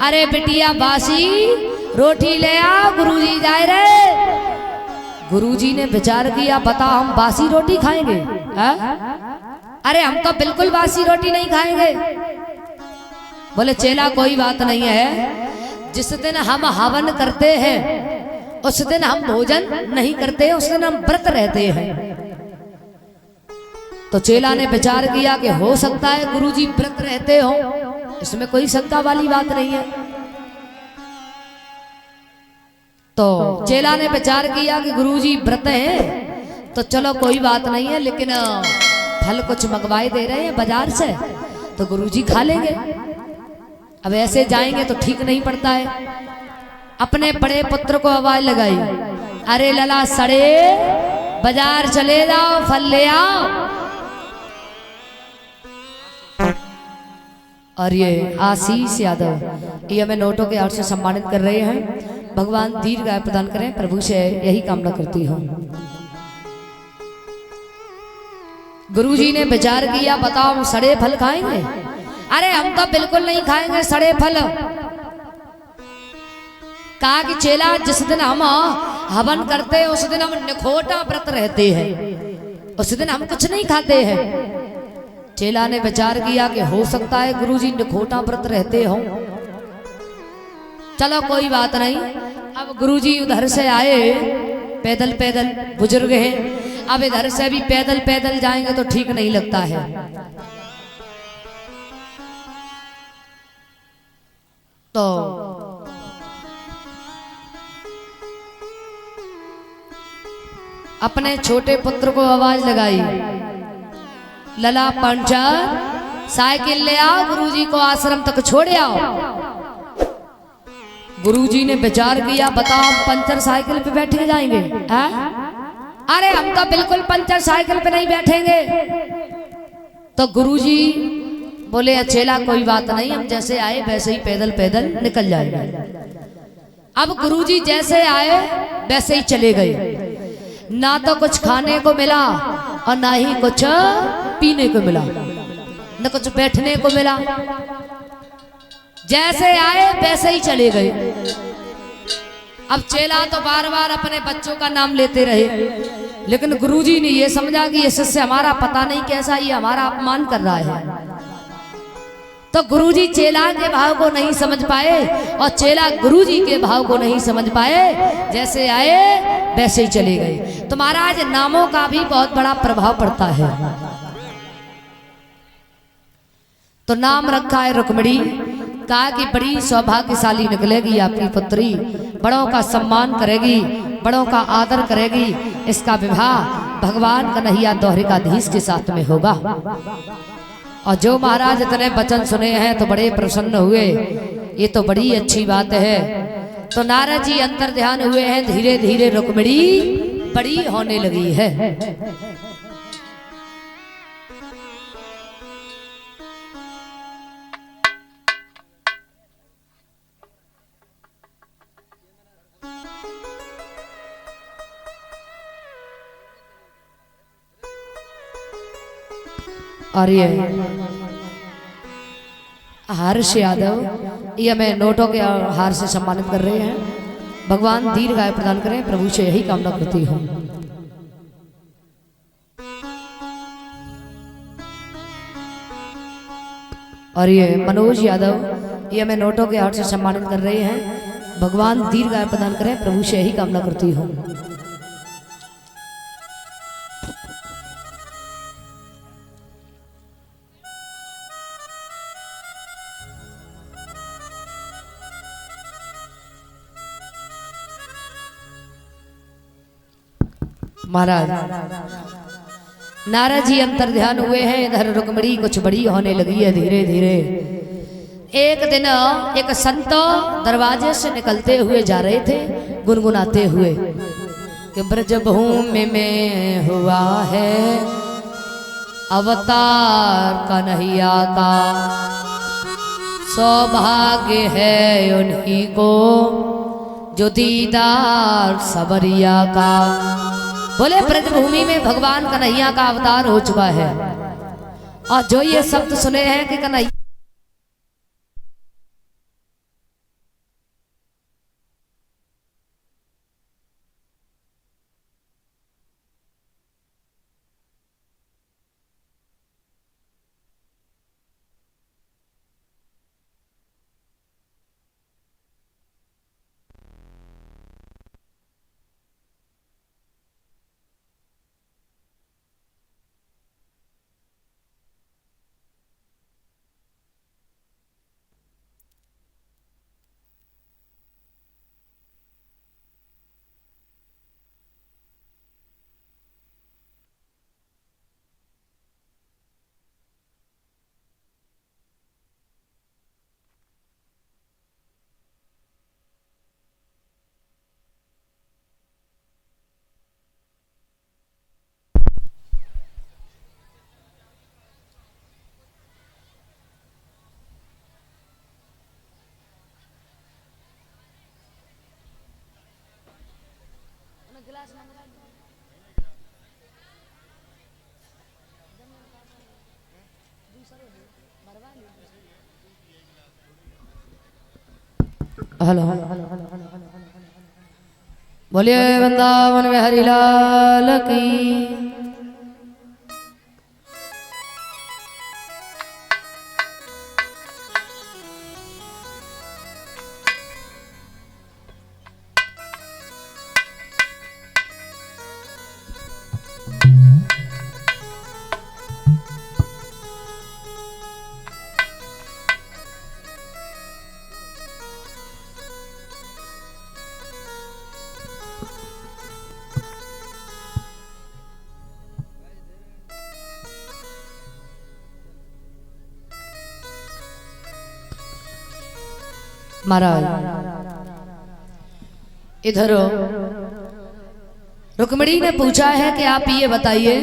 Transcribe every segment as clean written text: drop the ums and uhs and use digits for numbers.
अरे बिटिया बासी रोटी ले आ, गुरुजी जाए रे। गुरुजी ने विचार किया, बता हम बासी रोटी खाएंगे? अरे हम तो बिल्कुल बासी रोटी नहीं खाएंगे। बोले चेला कोई बात नहीं है, जिस दिन हम हवन करते हैं उस दिन हम भोजन नहीं करते, उस दिन हम व्रत रहते हैं। तो चेला ने विचार किया कि हो सकता है गुरुजी व्रत रहते हो, इसमें कोई शंका वाली बात नहीं है। तो चेला ने विचार किया कि गुरुजी व्रत हैं तो चलो कोई बात नहीं है, लेकिन फल कुछ मंगवाए दे रहे हैं बाजार से तो गुरुजी खा लेंगे। अब ऐसे जाएंगे तो ठीक नहीं पड़ता है। अपने बड़े पुत्र को आवाज लगाई, अरे लला सड़े बाजार चले जाओ, फल ले आओ। और ये आशीष यादव ये हमें नोटों के हाथ से सम्मानित कर रहे हैं। भगवान दीर्घायु प्रदान करें, प्रभु से यही कामना करती हूँ। गुरुजी ने विचार किया, बताओ हम सड़े फल खाएंगे? अरे हम तो बिल्कुल नहीं खाएंगे सड़े फल। कहा कि चेला जिस दिन हम हवन करते हैं उस दिन हम निखोटा व्रत रहते हैं, उस दिन हम कुछ नहीं खाते हैं। चेला ने विचार किया कि हो सकता है गुरुजी निखोटा व्रत रहते हो, चलो कोई बात नहीं। अब गुरुजी उधर से आए, पैदल पैदल बुजुर्ग हैं, अब इधर से भी पैदल पैदल जाएंगे तो ठीक नहीं लगता है। तो अपने छोटे पुत्र को आवाज लगाई, लला पंचर साइकिल ले आओ, गुरुजी को आश्रम तक छोड़े आओ। गुरुजी ने विचार किया, बताओ हम पंचर साइकिल पे बैठ के जाएंगे? अरे हम तो बिल्कुल पंचर साइकिल पे नहीं बैठेंगे। तो गुरुजी बोले, चेला कोई बात नहीं, हम जैसे आए वैसे ही पैदल पैदल निकल जाएंगे। अब गुरुजी जैसे आए वैसे ही चले गए। ना तो कुछ खाने को मिला और ना ही कुछ पीने को मिला, न कुछ बैठने को मिला। जैसे आए वैसे ही चले गए। अब चेला तो बार बार अपने बच्चों का नाम लेते रहे, लेकिन गुरुजी ने ये समझा कि ये शिष्य हमारा पता नहीं कैसा, ये हमारा अपमान कर रहा है। तो गुरुजी चेला के भाव को नहीं समझ पाए और चेला गुरुजी के भाव को नहीं समझ पाए, जैसे आए वैसे ही चले गए। तो महाराज नामों का भी बहुत बड़ा प्रभाव पड़ता है। तो नाम रखा है रुक्मिणी। कहा कि बड़ी सौभाग्यशाली निकलेगी आपकी पुत्री, बड़ों का सम्मान करेगी, बड़ों का आदर करेगी। इसका विवाह भगवान कन्हैया द्वारिकाधीश के साथ में होगा। और जो महाराज इतने वचन सुने हैं तो बड़े प्रसन्न हुए, ये तो बड़ी अच्छी बात है। तो नारद जी अंतर ध्यान हुए हैं, धीरे धीरे रुक्मिणी बड़ी होने लगी है। और ये हर्ष यादव ये हमें नोटों के हार से सम्मानित कर रहे हैं। भगवान दीर्घायु प्रदान करें, प्रभु से यही कामना करती हूँ। और ये मनोज यादव ये हमें नोटों के हार से सम्मानित कर रहे हैं। भगवान दीर्घायु प्रदान करें, प्रभु से यही कामना करती हूँ। महाराज नारद जी अंतर ध्यान हुए हैं, इधर रुक्मिणी कुछ बड़ी होने लगी है धीरे धीरे। एक दिन एक संत दरवाजे से निकलते हुए जा रहे थे गुनगुनाते हुए कि ब्रजभूमि में हुआ है अवतार कन्हैया का, सौभाग्य है उन्हीं को जो दीदार सबरिया का। बोले ब्रजभूमि में भगवान कन्हैया का अवतार हो चुका है। और जो ये शब्द सुने हैं कि कन्हैया हेलो बोलिए वृंदावन में हरिलाल की। महाराज इधर रुक्मिणी ने पूछा है कि आप ये बताइए,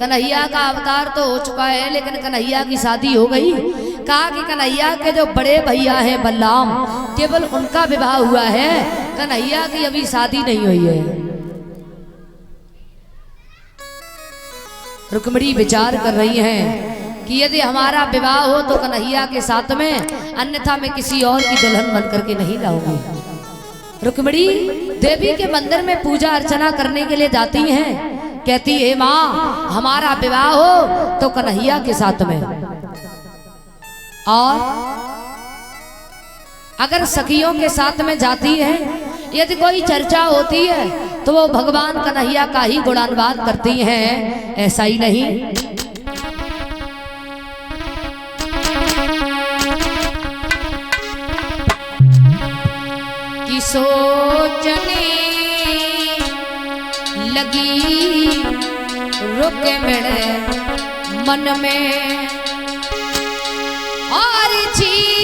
कन्हैया का अवतार तो हो चुका है लेकिन कन्हैया की शादी हो गई। कहा कि कन्हैया के जो बड़े भैया हैं बलराम, केवल उनका विवाह हुआ है, कन्हैया की अभी शादी नहीं हुई है। रुक्मिणी विचार कर रही हैं कि यदि हमारा विवाह हो तो कन्हैया के साथ में, अन्यथा मैं किसी और की दुल्हन बन करके नहीं रहूंगी। रुक्मिणी देवी के मंदिर में पूजा अर्चना करने के लिए जाती हैं। कहती है माँ हमारा विवाह हो तो कन्हैया के साथ में, और अगर सखियों के साथ में जाती है, यदि कोई चर्चा होती है तो वो भगवान कन्हैया का ही गुणानुवाद करती हैं। ऐसा ही नहीं, कि सोचने लगी रुके मेरे मन में और छी